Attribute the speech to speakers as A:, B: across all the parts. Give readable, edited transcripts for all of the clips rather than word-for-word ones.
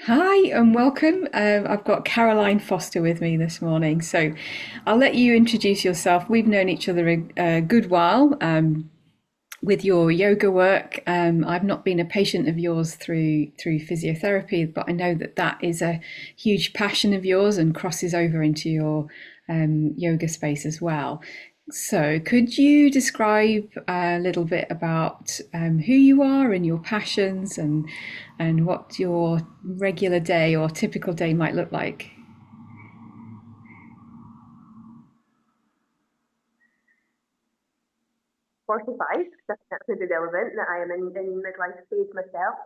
A: Hi and welcome. I've got Caroline Foster with me this morning. So I'll let you introduce yourself. We've known each other a good while with your yoga work. I've not been a patient of yours through physiotherapy, but I know that that is a huge passion of yours and crosses over into your yoga space as well. So, could you describe a little bit about who you are and your passions and what your regular day or typical day might look like?
B: 45, that's really relevant that I am in midlife stage myself.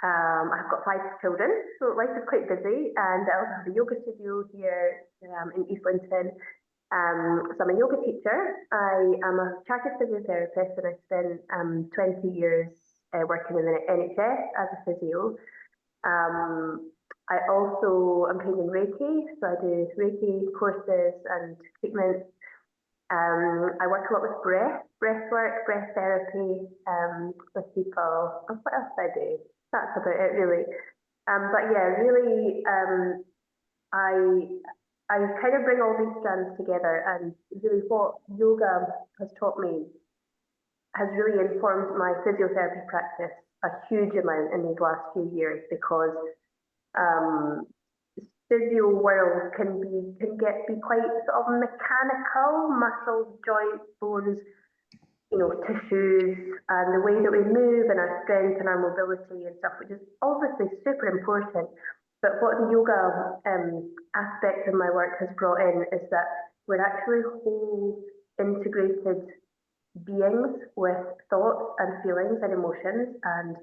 B: Um, I've got 5 children, so life is quite busy, and I also have a yoga studio here in East Linton. So I'm a yoga teacher. I am a chartered physiotherapist, and I spent 20 years working in the NHS as a physio. Um, I also am trained in Reiki, so I do Reiki courses and treatments. I work a lot with breath work, breath therapy with people. And what else do I do? That's about it, really. But yeah, really, I I kind of bring all these strands together, and really, what yoga has taught me has really informed my physiotherapy practice a huge amount in these last few years because um, physio world can be quite sort of mechanical, muscles, joints, bones, tissues, and the way that we move and our strength and our mobility and stuff, which is obviously super important. But what the yoga aspect of my work has brought in is that we're actually whole, integrated beings with thoughts and feelings and emotions and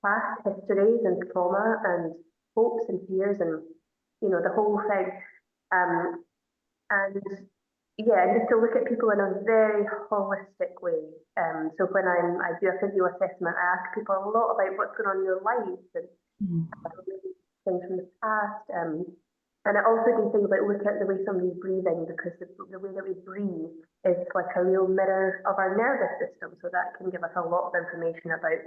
B: past histories and trauma and hopes and fears and the whole thing. Um, and yeah, and just to look at people in a very holistic way. So when I do a physio assessment, I ask people a lot about what's going on in their lives and things from the past. And I also do things like look at the way somebody's breathing because the way that we breathe is like a real mirror of our nervous system. So that can give us a lot of information about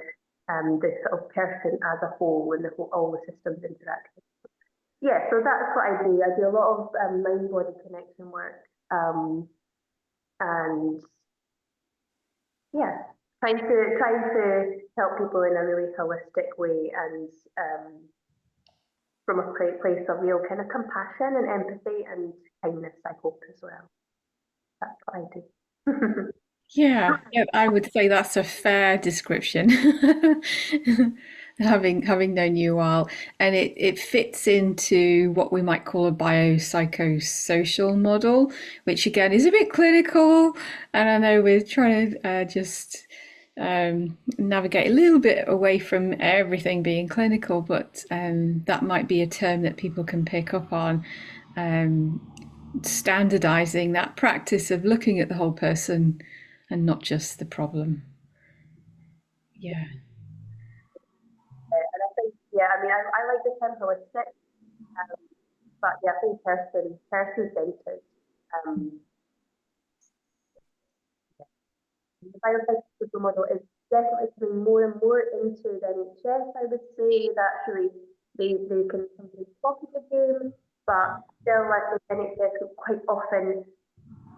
B: the sort of person as a whole and all the systems interacting. Yeah, so that's what I do. I do a lot of mind body connection work, and yeah, trying to help people in a really holistic way and from a place of real kind of compassion and empathy and kindness. I hope as well. That's what I do.
A: Yeah, I would say that's a fair description. Having known you a while, and it fits into what we might call a biopsychosocial model, which again is a bit clinical. And I know we're trying to just navigate a little bit away from everything being clinical, but that might be a term that people can pick up on. Standardizing that practice of looking at the whole person and not just the problem. Yeah.
B: And I think, yeah, I mean, I like the term holistic, but yeah, I think person centered. Um, the biopsychosocial model is definitely coming more and more into the NHS. I would say that actually they can sometimes copy the game, but still, like the NHS will quite often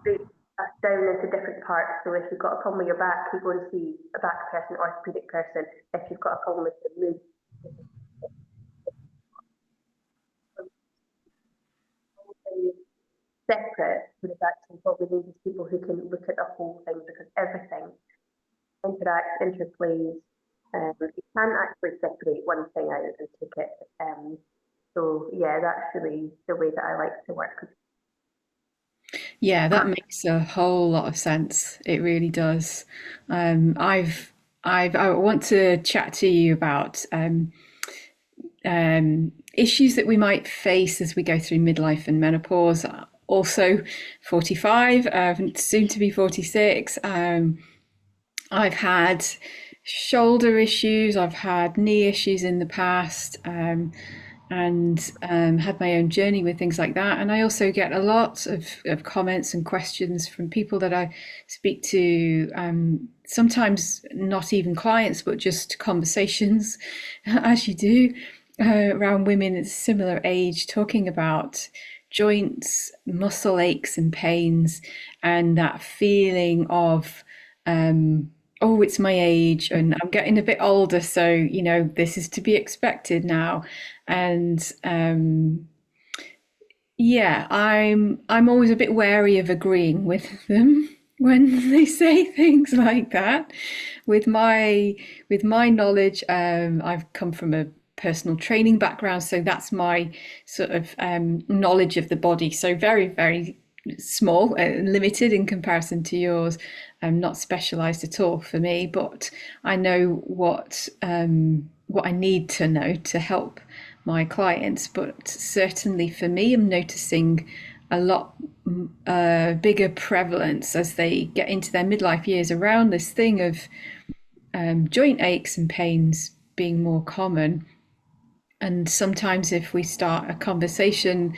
B: break us down into different parts. So if you've got a problem with your back, you go and see a back person, orthopedic person. If you've got a problem with your mood, separate, but it's actually what we need is people who can look at the whole thing because everything interacts, interplays. You can't actually separate one thing out and take it. So yeah, that's really the way that I like to work.
A: Yeah, that makes a whole lot of sense. It really does. Um, I've, I want to chat to you about issues that we might face as we go through midlife and menopause. Also, 45, soon to be 46. I've had shoulder issues, I've had knee issues in the past. and had my own journey with things like that. And I also get a lot of comments and questions from people that I speak to, sometimes not even clients, but just conversations, as you do, around women at a similar age, talking about joints, muscle aches and pains, and that feeling of, oh, it's my age and I'm getting a bit older, so this is to be expected now. And yeah, I'm always a bit wary of agreeing with them when they say things like that. With my knowledge, I've come from a personal training background, so that's my sort of knowledge of the body. So very, very small, limited in comparison to yours. Not specialized at all for me, but I know what I need to know to help my clients. But certainly for me, I'm noticing a lot bigger prevalence as they get into their midlife years around this thing of joint aches and pains being more common. And sometimes if we start a conversation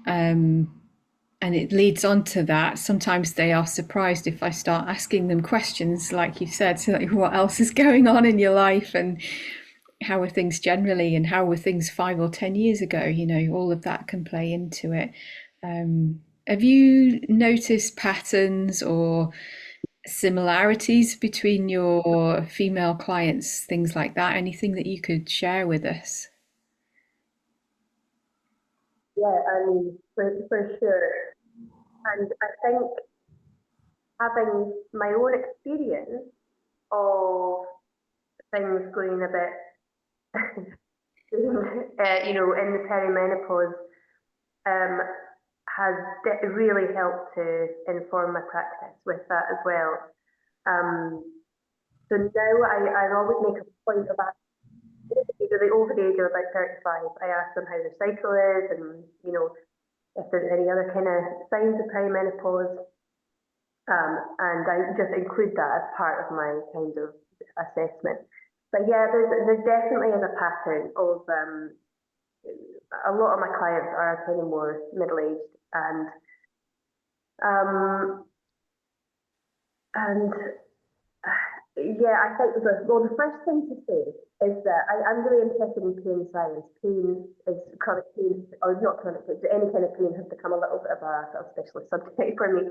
A: and it leads on to that, sometimes they are surprised if I start asking them questions, like you said, so like what else is going on in your life, and how are things generally, and how were things 5 or 10 years ago. All of that can play into it. Have you noticed patterns or similarities between your female clients, things like that? Anything that you could share with us?
B: Yeah, I mean, for sure. And I think having my own experience of things going a bit, in the perimenopause, um, has really helped to inform my practice with that as well. Um, so now I always make a point of asking either over the age of about 35, I ask them how their cycle is and, if there's any other kind of signs of perimenopause. And I just include that as part of my kind of assessment. But yeah, there definitely is a pattern of a lot of my clients are kind of more middle aged um, and yeah, I think the first thing to say is that I'm really interested in pain science. Pain is chronic pain, or not chronic, but any kind of pain has become a little bit of a sort of specialist subject for me.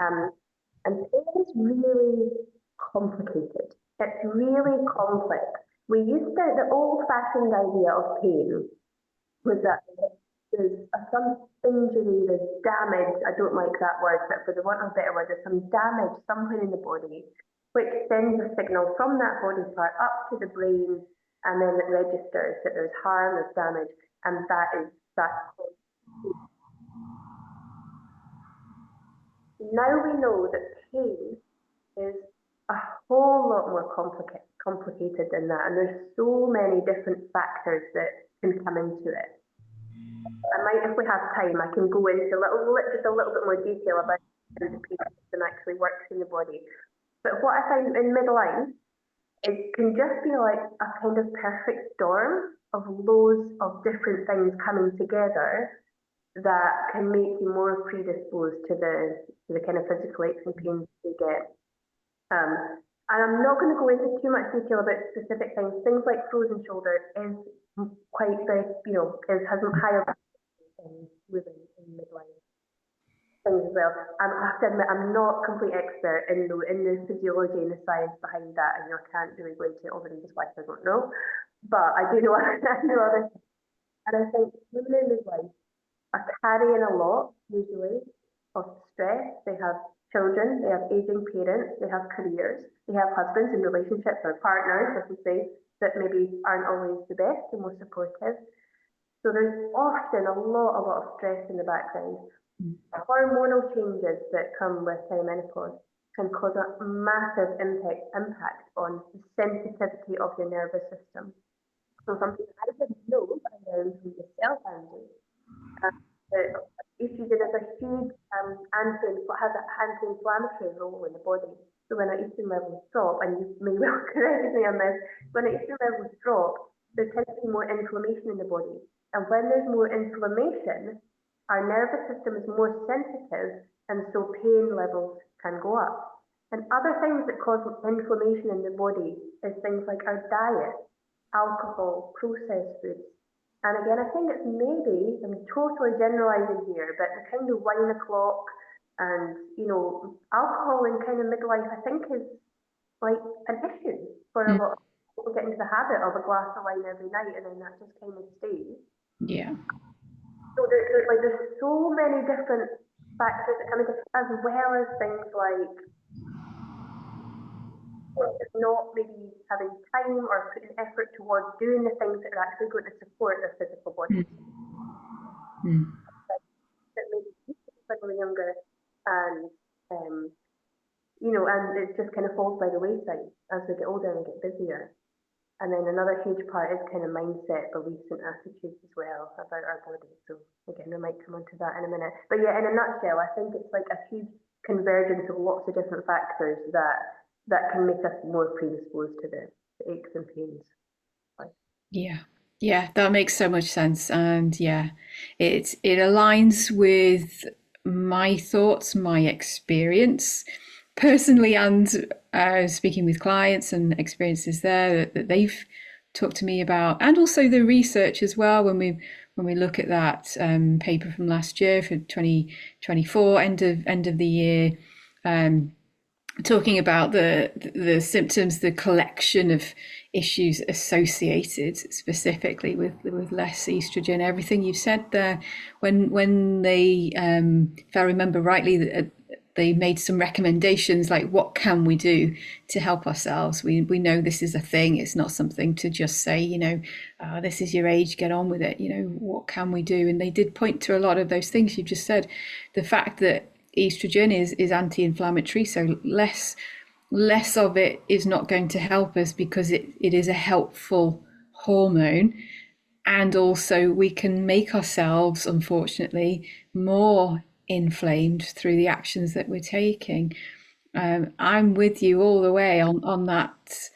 B: Um, and pain is really complicated. It's really complex. The old-fashioned idea of pain was that there's some injury, there's damage. I don't like that word, but for the want of a better word, there's some damage somewhere in the body, which sends a signal from that body part up to the brain, and then it registers that there's harm, there's damage, and that's called. Now we know that pain is a whole lot more complicated than that, and there's so many different factors that can come into it. I might, if we have time, I can go into just a little bit more detail about how the pain system actually works in the body. But what I find in midlife, it can just be like a kind of perfect storm of loads of different things coming together that can make you more predisposed to the kind of physical aches and pains you get. And I'm not going to go into too much detail about specific things. Things like frozen shoulder is quite very, has higher in women in midlife things as well. I have to admit, I'm not a complete expert in the physiology and the science behind that, and I can't really go into all the reasons why I don't know. But I do know I know other things. And I think women in midlife are carrying a lot usually of stress. They have children, they have aging parents, they have careers, they have husbands and relationships or partners, as we say, that maybe aren't always the best and most supportive. So there's often a lot of stress in the background. Hormonal changes that come with perimenopause can cause a massive impact on the sensitivity of your nervous system. So something I didn't know, but I learned from yourself, Andy, that estrogen is a huge has an anti-inflammatory role in the body. So when our estrogen levels drop, and you may well correct me on this, when our estrogen levels drop, there tends to be more inflammation in the body. And when there's more inflammation, our nervous system is more sensitive, and so pain levels can go up. And other things that cause inflammation in the body is things like our diet, alcohol, processed foods. And again, I think it's maybe, I'm totally generalising here, but the kind of wine o'clock and, alcohol in kind of midlife, I think is like an issue for a
A: Mm.
B: lot of people get into the habit of a glass of wine every night and then that just kind of stays.
A: Yeah.
B: So there's so many different factors that come into it, as well as things like not maybe having time or putting effort towards doing the things that are actually going to support their physical bodies.
A: Mm.
B: That maybe when they were younger, and um, and it just kind of falls by the wayside as we get older and get busier. And then another huge part is kind of mindset, beliefs, and attitudes as well about our body. So again, we might come onto that in a minute. But yeah, in a nutshell, I think it's like a huge convergence of lots of different factors that can make us more predisposed to the aches and pains.
A: Yeah. Yeah, that makes so much sense. And yeah, it aligns with my thoughts, my experience personally, and speaking with clients and experiences there that they've talked to me about, and also the research as well. When we look at that paper from last year for 2024, end of the year, um, talking about the symptoms, the collection of issues associated specifically with less estrogen. Everything you've said there, when they, if I remember rightly, they made some recommendations like what can we do to help ourselves. We know this is a thing. It's not something to just say, this is your age, get on with it. What can we do? And they did point to a lot of those things you've just said. The fact that estrogen is anti-inflammatory, so less of it is not going to help us because it is a helpful hormone. And also we can make ourselves, unfortunately, more inflamed through the actions that we're taking. I'm with you all the way on that,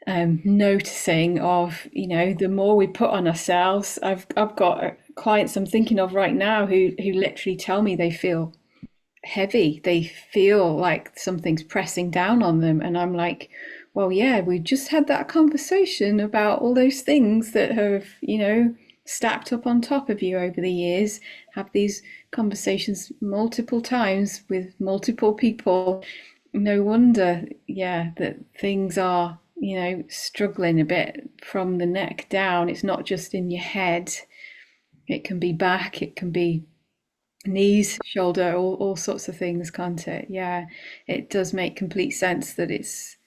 A: noticing of, the more we put on ourselves. I've got clients I'm thinking of right now who literally tell me they feel heavy. They feel like something's pressing down on them. And I'm like, well, yeah, we just had that conversation about all those things that have, stacked up on top of you over the years. Have these conversations multiple times with multiple people. No wonder, yeah, that things are, struggling a bit from the neck down. It's not just in your head, it can be back, it can be knees, shoulder, all sorts of things, can't it? Yeah, it does make complete sense that it's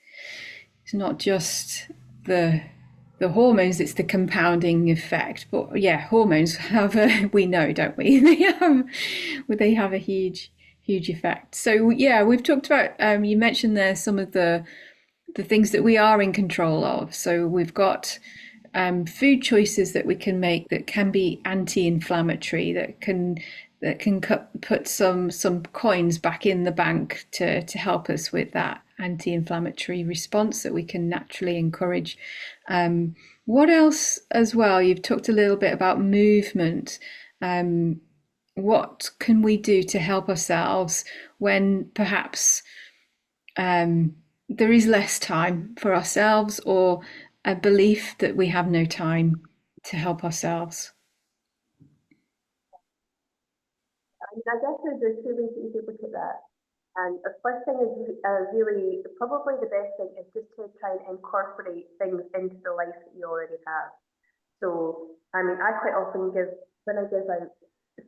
A: not just the the hormones, it's the compounding effect. But yeah, hormones have a, we know, don't we? They have a huge effect. So yeah, we've talked about, you mentioned there some of the things that we are in control of. So we've got food choices that we can make that can be anti-inflammatory, that can put some coins back in the bank to help us with that anti-inflammatory response that we can naturally encourage. What else as well? You've talked a little bit about movement. What can we do to help ourselves when perhaps there is less time for ourselves, or a belief that we have no time to help ourselves?
B: I mean, I guess there's two ways that you could look at that. And the first thing is really probably the best thing is just to try and incorporate things into the life that you already have. So, I mean, I quite often when I give out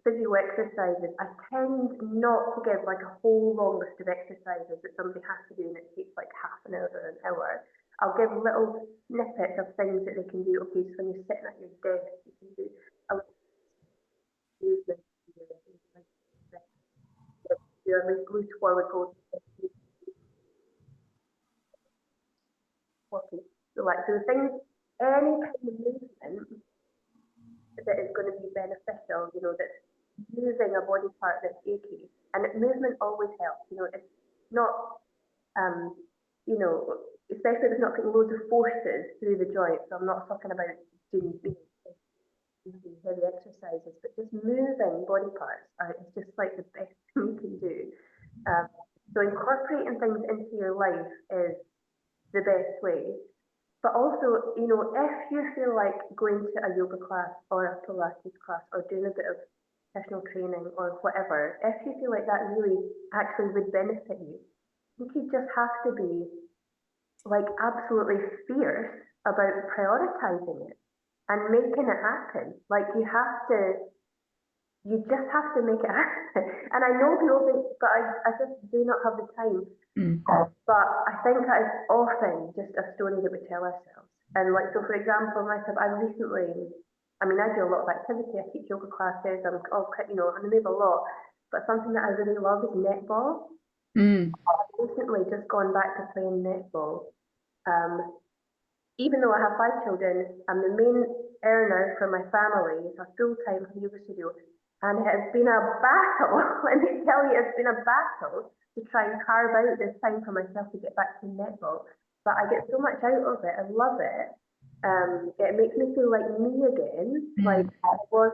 B: physio exercises, I tend not to give like a whole long list of exercises that somebody has to do and it takes like half an hour or an hour. I'll give little snippets of things that they can do. Okay, so when you're sitting at your desk, you can do a little movement. Do a glute forward go walking. So like so the things, any kind of movement that is going to be beneficial, that's using a body part that's achy. And movement always helps, it's not, um, especially if it's not putting loads of forces through the joints. So I'm not talking about doing heavy exercises, but just moving body parts is just like the best thing you can do. Um, so incorporating things into your life is the best way. But also, if you feel like going to a yoga class or a Pilates class or doing a bit of personal training or whatever, if you feel like that really actually would benefit you, I think you just have to be like absolutely fierce about prioritizing it and making it happen. Like you just have to make it happen. And I know people think, but I just do not have the time.
A: Mm.
B: But I think that is often just a story that we tell ourselves. And like, so for example, myself, I recently, I mean, I do a lot of activity. I teach yoga classes. I'm all, I move a lot. But something that I really love is netball.
A: Mm.
B: I've recently just gone back to playing netball. Um, Even though I have 5 children, I'm the main earner for my family. It's a full-time yoga studio. And it has been a battle, let me tell you, it's been a battle to try and carve out this time for myself to get back to netball. But I get so much out of it. I love it. It makes me feel like me again, like
A: Mm.
B: I was,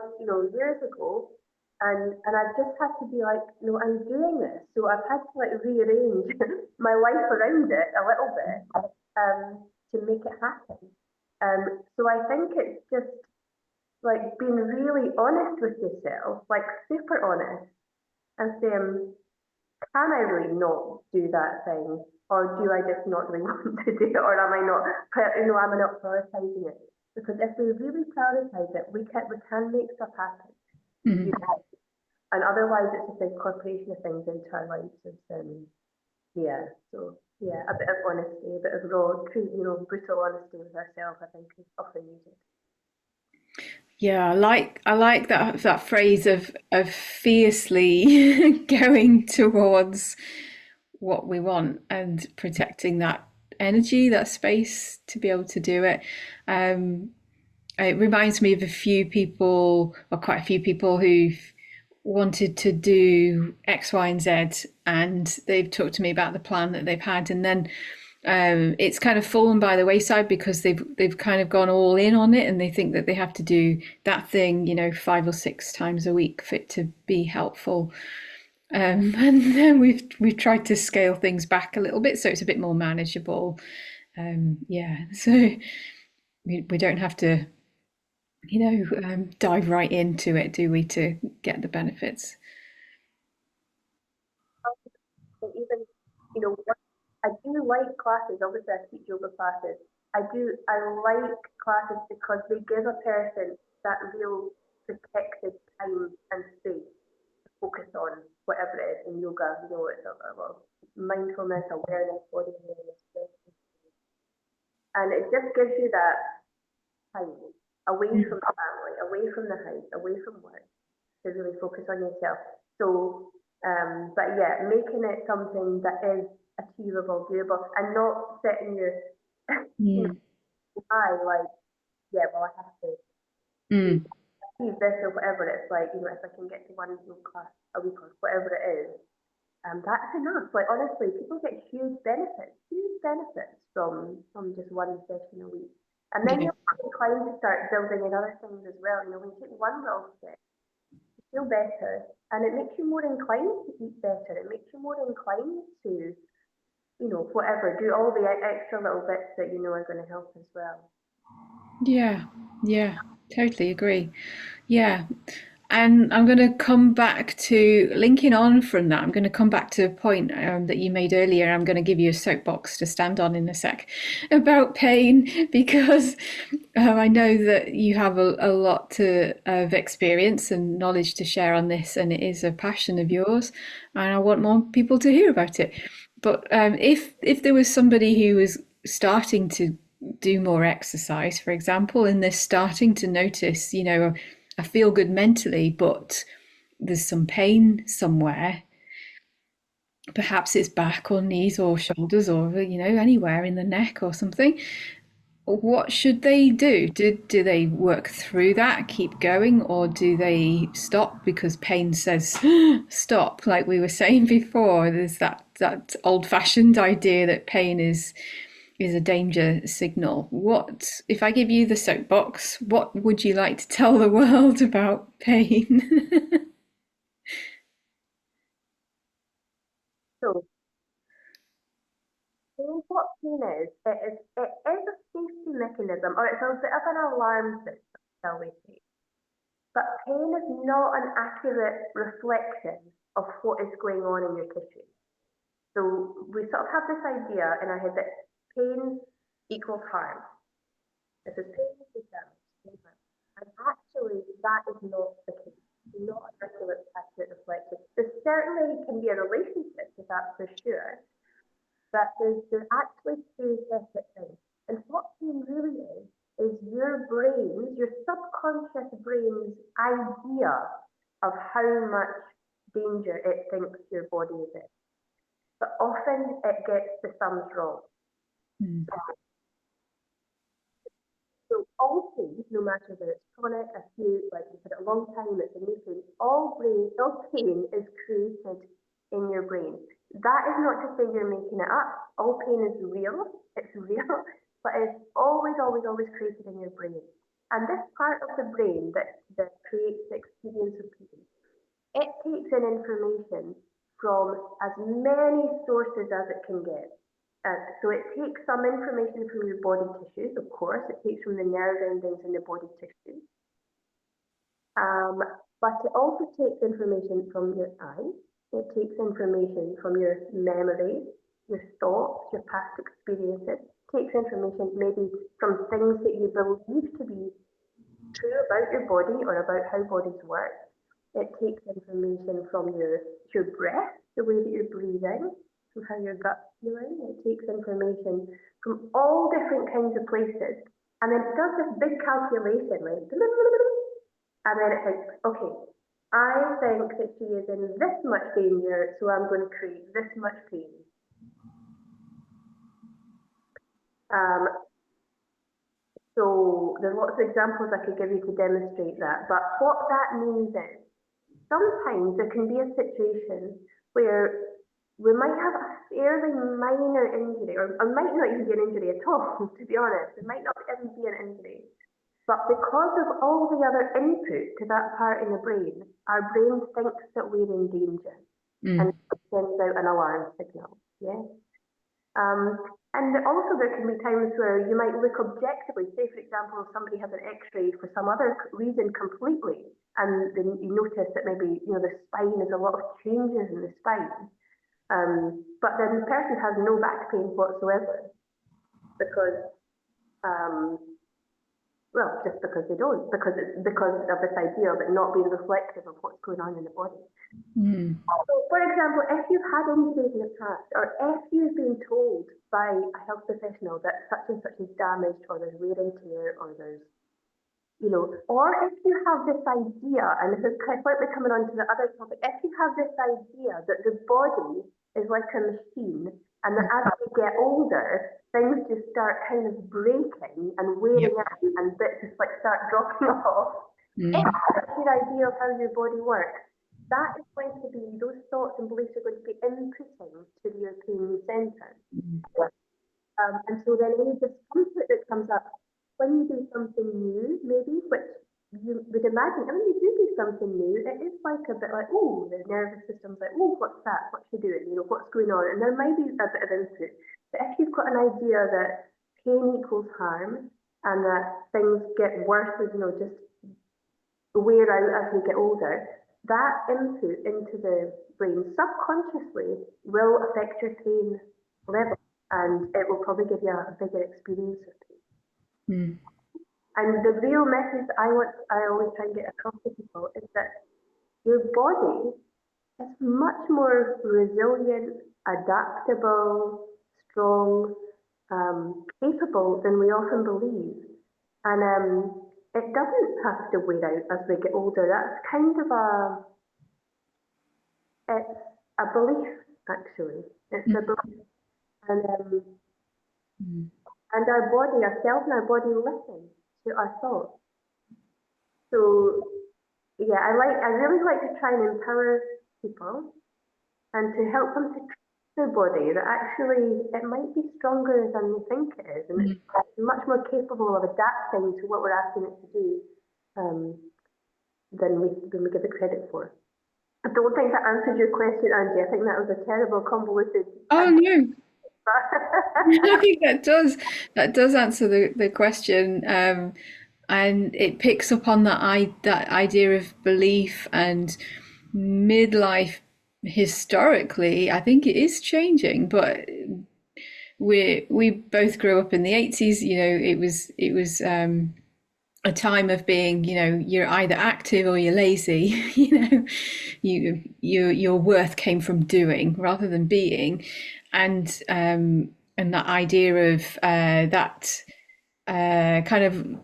B: years ago. And I've just had to be like, no, I'm doing this. So I've had to like rearrange my life around it a little bit. To make it happen. So I think it's just like being really honest with yourself, like super honest, and saying, can I really not do that thing? Or do I just not really want to do it? Or am I not, am I not prioritizing it? Because if we really prioritize it, we can make stuff happen. You
A: Mm.
B: know? And otherwise, it's just incorporation of things into our lives. Yeah, so yeah, a bit of honesty, a bit of raw, true, brutal honesty with ourselves, I think, is often needed.
A: Yeah, I like that phrase of fiercely going towards what we want and protecting that energy, that space to be able to do it. Um, it reminds me of a few people, or quite a few people who've wanted to do X, Y, and Z, and they've talked to me about the plan that they've had, and then it's kind of fallen by the wayside because they've kind of gone all in on it, and they think that they have to do that thing, 5 or 6 times a week for it to be helpful. And then we've tried to scale things back a little bit so it's a bit more manageable. Yeah, so we don't have to, dive right into it, do we, to get the benefits?
B: And even, I do like classes, obviously I teach yoga classes. I like classes because they give a person that real protected time and space to focus on whatever it is in yoga. It's a lot of mindfulness, awareness, body awareness, and it just gives you that time away from the family, away from the house, away from work to really focus on yourself. So, but yeah, making it something that is achievable, doable, and not setting your, you know,
A: Mm.
B: high like, yeah, well, I have to do
A: Mm.
B: achieve this or whatever. It's like, if I can get to one class a week or whatever it is, that's enough. Like honestly, people get huge benefits from just one session a week. And then
A: Yeah.
B: you're inclined to start building in other things as well. When you take one little step, you feel better, and it makes you more inclined to eat better. It makes you more inclined to, whatever, do all the extra little bits that you know are going to help as well.
A: Yeah, yeah, totally agree. Yeah. And I'm going to come back to linking on from that. I'm going to come back to a point that you made earlier. I'm going to give you a soapbox to stand on in a sec about pain because I know that you have a lot of experience and knowledge to share on this, and it is a passion of yours, and I want more people to hear about it. But if there was somebody who was starting to do more exercise, for example, and they're starting to notice, I feel good mentally, but there's some pain somewhere. Perhaps it's back or knees or shoulders or, anywhere in the neck or something. What should they do? Do they work through that, keep going, or do they stop because pain says stop? Like we were saying before, there's that old fashioned idea that pain is is a danger signal. What, if I give you the soapbox, what would you like to tell the world about pain?
B: So, what pain is a safety mechanism, or it's a bit of an alarm system, shall we say. But pain is not an accurate reflection of what is going on in your tissue. So we sort of have this idea in our head that pain equals harm. This is pain equals damage, pain harm. And actually, that is not the case. Not an accurate reflection. There certainly can be a relationship to that for sure, but there's actually two separate things. And what pain really is your brain's, your subconscious brain's idea of how much danger it thinks your body is in. But often it gets the sums wrong.
A: Mm.
B: So all pain, no matter whether it's chronic, acute, like you've had it a long time, it's a new pain, all pain is created in your brain. That is not to say you're making it up. All pain is real, it's real, but it's always, always, always created in your brain. And this part of the brain that creates the experience of pain, it takes in information from as many sources as it can get. So it takes some information from your body tissues, of course. It takes from the nerve endings in the body tissues. But it also takes information from your eyes. It takes information from your memory, your thoughts, your past experiences. It takes information maybe from things that you believe to be true about your body or about how bodies work. It takes information from your breath, the way that you're breathing, from how your gut's feeling. It takes information from all different kinds of places. And then it does this big calculation, right? And then it thinks, okay, I think that she is in this much danger, so I'm going to create this much pain. Um, so there's lots of examples I could give you to demonstrate that. But what that means is sometimes there can be a situation where we might have a fairly minor injury, or might not even be an injury at all, to be honest. It might not even be an injury. But because of all the other input to that part in the brain, our brain thinks that we're in danger and
A: Mm.
B: sends out an alarm signal. Yeah. Um, and also there can be times where you might look objectively, say for example, if somebody has an x-ray for some other reason completely, and then you notice that maybe, the spine, is a lot of changes in the spine. But then the person has no back pain whatsoever because, um, well, just because they don't, because it's because of this idea of it not being reflective of what's going on in the body.
A: Mm.
B: So, for example, if you've had injuries in the past, or if you've been told by a health professional that such and such is damaged, or there's wear and tear, or there's, or if you have this idea, and this is slightly coming on to the other topic, if you have this idea that the body is like a machine, and that as we get older, things just start kind of breaking and wearing
A: Yep.
B: out, and bits just like start dropping off. If
A: Mm.
B: that's your idea of how your body works, that is going to be, those thoughts and beliefs are going to be inputting to your pain center.
A: Mm.
B: And so then any discomfort that comes up when you do something new, maybe, which you would imagine, and when you do something new, it is like a bit like, oh, the nervous system's like, oh, what's that? What's she doing? What's going on? And there might be a bit of input. But if you've got an idea that pain equals harm and that things get worse as, just wear out as we get older, that input into the brain subconsciously will affect your pain level, and it will probably give you a bigger experience of pain.
A: Mm.
B: And the real message I always try and get across to people is that your body is much more resilient, adaptable, strong, capable than we often believe. And it doesn't have to wear out as we get older. That's kind of it's a belief, actually. It's a
A: Mm.
B: belief. And, um,
A: Mm.
B: and our body, ourselves and our body listen to our thoughts. So, yeah, I really like to try and empower people and to help them to the body that actually it might be stronger than we think it is, and it's much more capable of adapting to what we're asking it to do um, than we give it credit for. I don't think that answered your question, Angie. I think that was a terrible, convoluted
A: Oh
B: answer.
A: no, I think that does answer the question, and it picks up on that idea of belief and midlife. Historically, I think it is changing, but we both grew up in the 80s. You know, it was a time of being, you know, you're either active or you're lazy. You know, your worth came from doing rather than being, and that idea of that kind of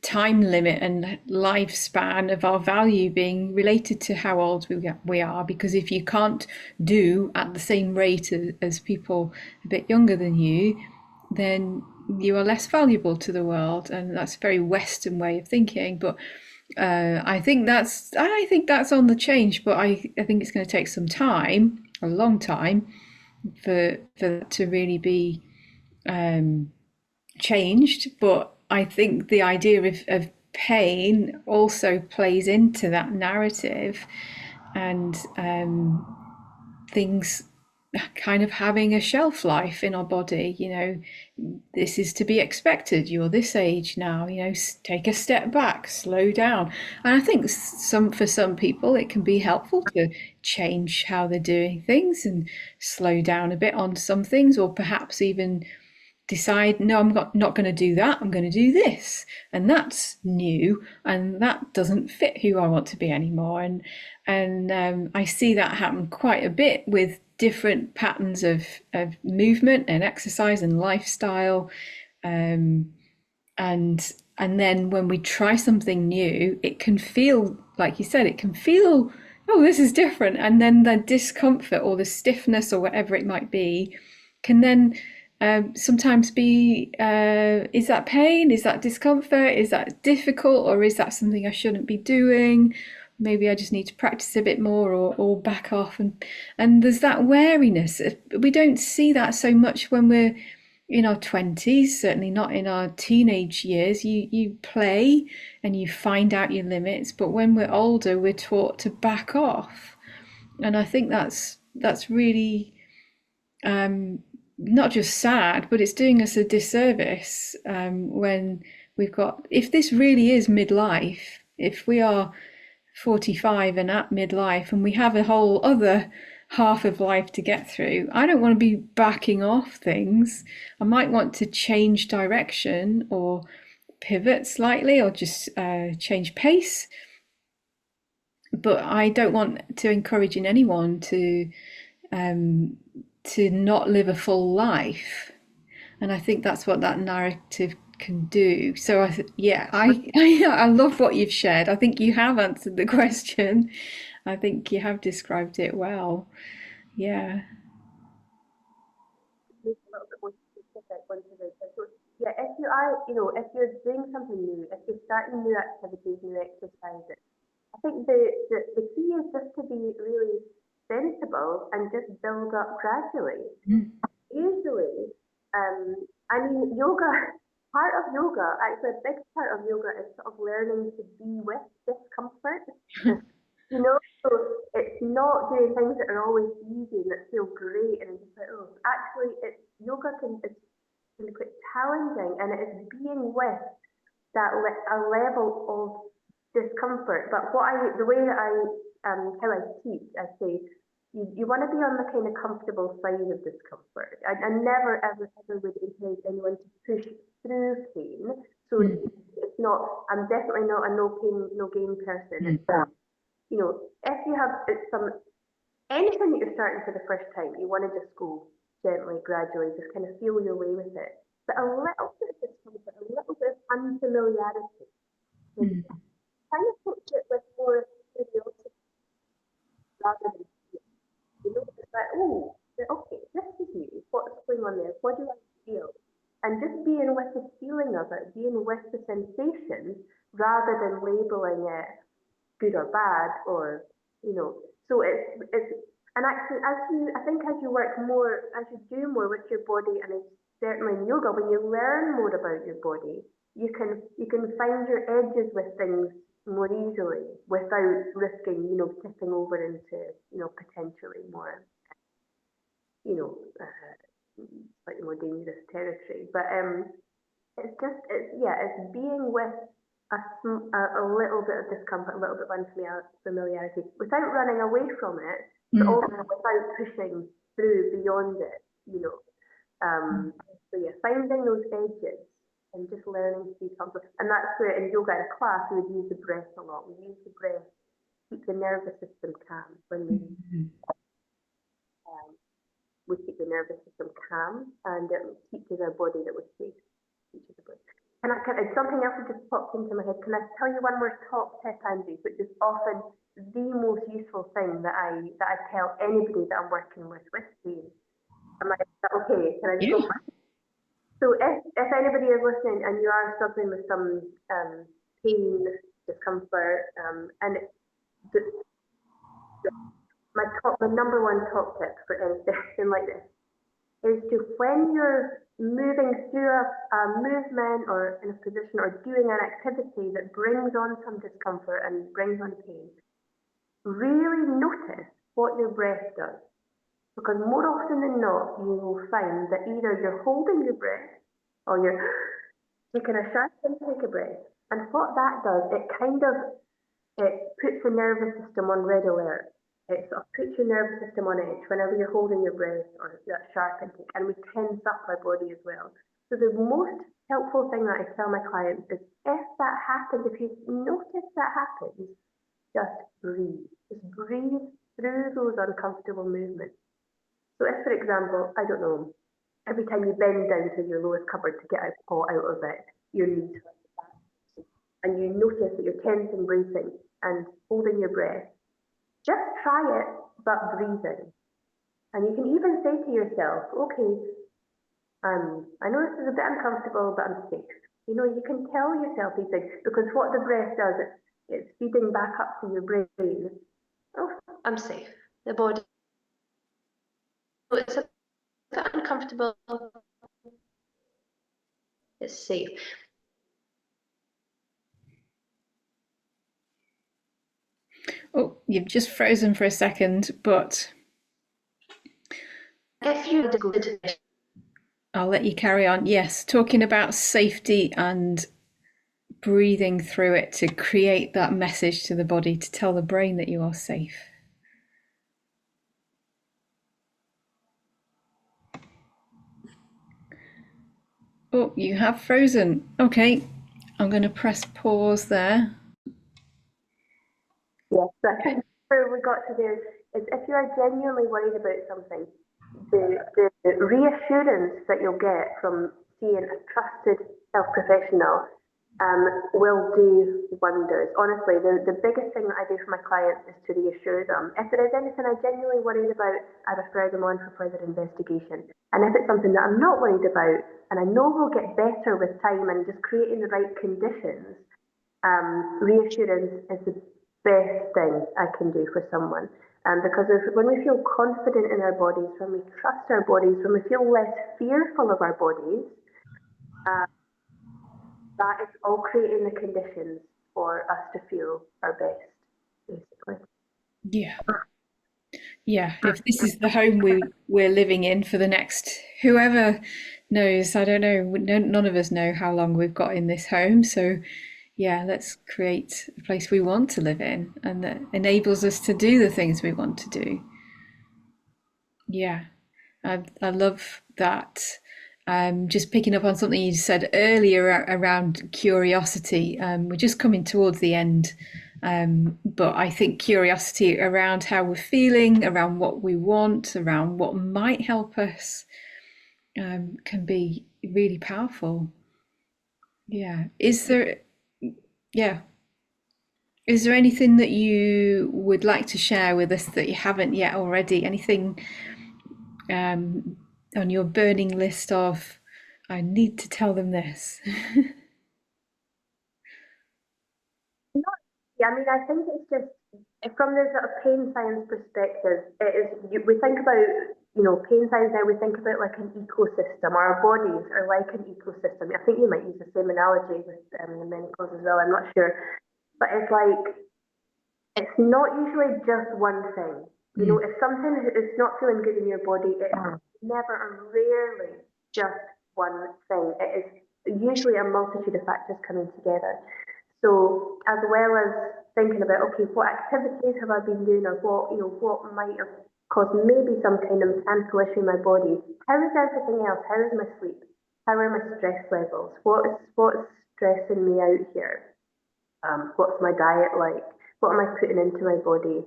A: time limit and lifespan of our value being related to how old we are, because if you can't do at the same rate as people a bit younger than you, then you are less valuable to the world, and that's a very Western way of thinking. But I think that's on the change, but I think it's going to take some time, a long time, for that to really be changed. But I think the idea of pain also plays into that narrative, and things kind of having a shelf life in our body. You know, this is to be expected. You're this age now. You know, take a step back, slow down. And I think for some people it can be helpful to change how they're doing things and slow down a bit on some things, or perhaps even decide, no, I'm not going to do that, I'm going to do this, and that's new, and that doesn't fit who I want to be anymore. And I see that happen quite a bit with different patterns of movement and exercise and lifestyle. Um, and and then when we try something new, it can feel, like you said, it can feel, oh, this is different, and then the discomfort or the stiffness or whatever it might be can then sometimes be, is that pain, is that discomfort, is that difficult, or is that something I shouldn't be doing? Maybe I just need to practice a bit more, or back off. And there's that wariness. We don't see that so much when we're in our 20s, certainly not in our teenage years. You play and you find out your limits, but when we're older, we're taught to back off. And I think that's really not just sad, but it's doing us a disservice, when we've got, if this really is midlife, if we are 45 and at midlife and we have a whole other half of life to get through, I don't want to be backing off things. I might want to change direction or pivot slightly, or just change pace, but I don't want to encourage in anyone to not live a full life. And I think that's what that narrative can do. So I love what you've shared. I think you have answered the question. I think you have described it well. Yeah.
B: Make a little bit more specific onto this. So, yeah, if you are, if you're doing something new, if you're starting new activities, new exercises, I think the key is just to be really sensible and just build up gradually. Usually, I mean, yoga, part of yoga, actually a big part of yoga is sort of learning to be with discomfort. So it's not doing things that are always easy and that feel great and just like, oh, actually, it's yoga can be quite challenging, and it is being with a level of discomfort. But the way that how I teach, I say you want to be on the kind of comfortable side of discomfort. I never ever would encourage anyone to push through pain. So it's not. I'm definitely not a no pain no gain person. It's if you have some anything that you're starting for the first time, you want to just go gently, gradually, just kind of feel your way with it. But a little bit of discomfort, a little bit of unfamiliarity, and kind of approach it with more curiosity rather than fear. It's like, oh, okay, this is new. What's going on there? What do I feel? And just being with the feeling of it, being with the sensation, rather than labeling it good or bad, or. So it's And actually, I think as you work more, as you do more with your body, and it's certainly in yoga, when you learn more about your body, you can find your edges with things more easily without risking, tipping over into, potentially more, you know, slightly more dangerous territory. But it's being with a little bit of discomfort, a little bit of unfamiliarity, without running away from it, but
A: Mm.
B: also without pushing through beyond it, so yeah, finding those edges and just learning to be comfortable. And that's where in yoga in a class we would use the breath a lot. We use the breath to keep the nervous system calm when we keep the nervous system calm, and it teaches our body that we're safe. Teaches the body. Something else that just popped into my head. Can I tell you one more top tip, Andrew, which is often the most useful thing that I tell anybody that I'm working with pain. Am I okay? Can I just go
A: Yeah.
B: for it? So if anybody is listening and you are struggling with some pain, discomfort, and the, my number one top tip for anything like this is to, when you're moving through a movement or in a position or doing an activity that brings on some discomfort and brings on pain, really notice what your breath does. Because more often than not, you will find that either you're holding your breath or you're taking a sharp intake of breath. And what that does, it puts the nervous system on red alert. It sort of puts your nervous system on edge whenever you're holding your breath or that sharp intake, and we tense up our body as well. So the most helpful thing that I tell my clients is, if that happens, if you notice that happens, just breathe. Just breathe through those uncomfortable movements. So if, for example, I don't know, every time you bend down to your lowest cupboard to get a paw out of it, your knees hurt, and you notice that you're tense and bracing and holding your breath, just try it, but breathing. And you can even say to yourself, okay, I know this is a bit uncomfortable, but I'm safe. You can tell yourself these things, because what the breath does, it's feeding back up to your brain. Oh, I'm safe. The body, it's a bit uncomfortable, it's safe.
A: Oh, you've just frozen for a second, but
B: If you good,
A: I'll let you carry on. Yes, talking about safety and breathing through it to create that message to the body to tell the brain that you are safe. Oh, you have frozen. Okay, I'm going to press pause there.
B: yes, I think where we got to there is, if you are genuinely worried about something, the reassurance that you'll get from seeing a trusted health professional will do wonders. Honestly, the biggest thing that I do for my clients is to reassure them. If there is anything I genuinely worried about, I refer them on for further investigation. And if it's something that I'm not worried about, and I know will get better with time and just creating the right conditions, reassurance is the best thing I can do for someone. Because when we feel confident in our bodies, when we trust our bodies, when we feel less fearful of our bodies, uh, that is all creating the conditions for us to feel our best, basically.
A: Yeah. Yeah, if this is the home we're living in for the next, whoever knows, I don't know, none of us know how long we've got in this home. So yeah, let's create a place we want to live in and that enables us to do the things we want to do. Yeah, I love that. Just picking up on something you said earlier around curiosity. We're just coming towards the end, but I think curiosity around how we're feeling, around what we want, around what might help us, can be really powerful. Yeah. Yeah. Is there anything that you would like to share with us that you haven't yet already? Anything um, on your burning list of, I need to tell them this?
B: Yeah, I mean, I think it's just from the sort of pain science perspective, we think about pain science now. We think about like an ecosystem. Our bodies are like an ecosystem. I think you might use the same analogy with the menopause as well. I'm not sure, but it's like it's not usually just one thing.
A: Mm.
B: If something is not feeling good in your body, it's never or rarely just one thing. It is usually a multitude of factors coming together. So as well as thinking about, okay, what activities have I been doing, or what might have caused maybe some kind of mechanical issue in my body, how is everything else? How is my sleep? How are my stress levels? What's stressing me out here? What's my diet like? What am I putting into my body?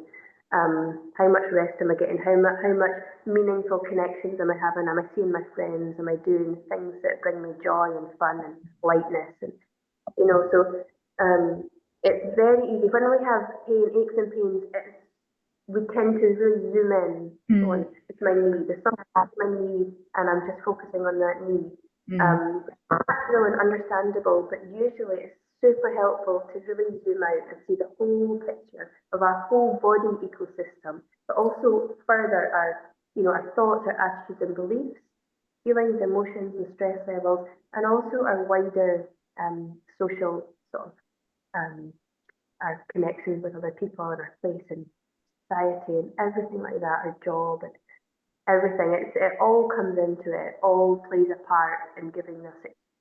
B: How much rest am I getting? How much meaningful connections am I having? Am I seeing my friends? Am I doing things that bring me joy and fun and lightness? And so it's very easy when we have aches and pains. We tend to really zoom in
A: Mm.
B: on it's my knee. There's something at my knee, and I'm just focusing on that knee.
A: Mm.
B: Natural and understandable, but usually it's super helpful to really zoom out and see the whole picture of our whole body ecosystem, but also further our thoughts, our attitudes and beliefs, feelings, emotions, and stress levels, and also our wider social sort of um, our connections with other people and our place in society and everything like that, our job and everything. It all comes into it. It all plays a part in giving us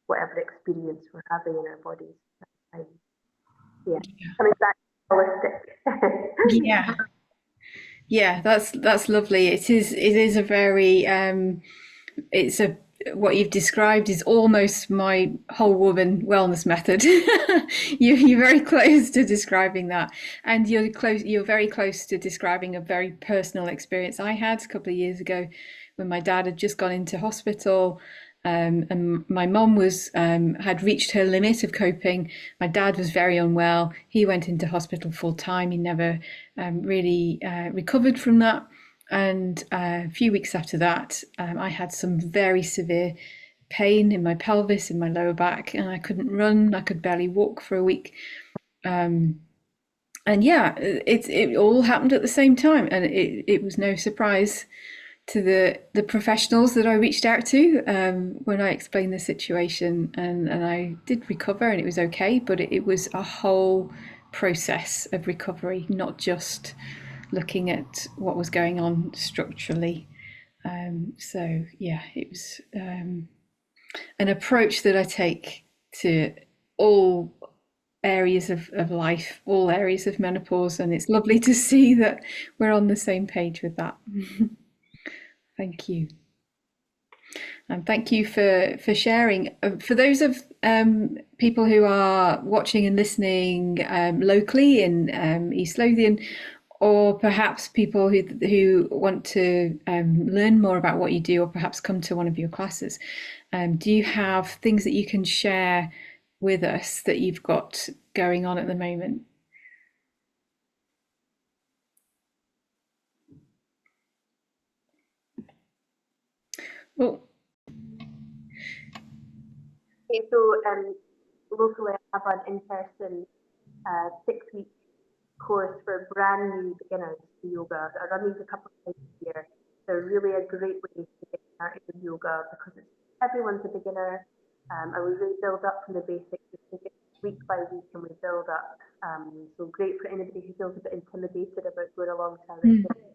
B: whatever experience we're having in our bodies. Um, yeah, coming back to holistic.
A: Yeah. Yeah, that's lovely. It is a very it's a what you've described is almost my whole woman wellness method. You're very close to describing that, and you're very close to describing a very personal experience I had a couple of years ago when my dad had just gone into hospital. And my mum was had reached her limit of coping. My dad was very unwell. He went into hospital full time. He never really recovered from that. And a few weeks after that, I had some very severe pain in my pelvis, in my lower back, and I couldn't run. I could barely walk for a week. And yeah, it all happened at the same time, and it was no surprise to the professionals that I reached out to when I explained the situation, and I did recover, and it was okay, but it was a whole process of recovery, not just looking at what was going on structurally. So yeah, it was an approach that I take to all areas of life, all areas of menopause, and it's lovely to see that we're on the same page with that. Thank you. And thank you for sharing. For those of people who are watching and listening locally in East Lothian, or perhaps people who want to learn more about what you do, or perhaps come to one of your classes, do you have things that you can share with us that you've got going on at the moment? Well,
B: Okay, so locally I have an in-person 6 week course for brand new beginners to yoga. I run these a couple of times a year. They're really a great way to get started with yoga because everyone's a beginner, and we really build up from the basics. We take it week by week and we build up. So great for anybody who feels a bit intimidated about going along to a
A: mm,
B: regular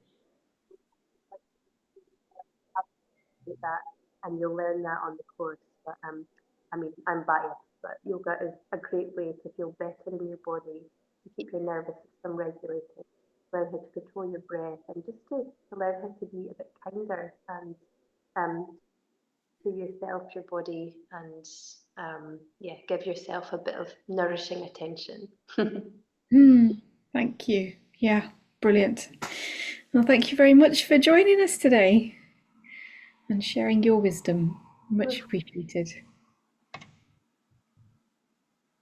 B: that, and you'll learn that on the course. But I mean, I'm biased, but yoga is a great way to feel better in your body, to keep your nervous system regulated, learn how to control your breath, and just to learn how to be a bit kinder and to yourself, your body, and yeah, give yourself a bit of nourishing attention.
A: thank you. Yeah, brilliant. Well, thank you very much for joining us today and sharing your wisdom. Much appreciated.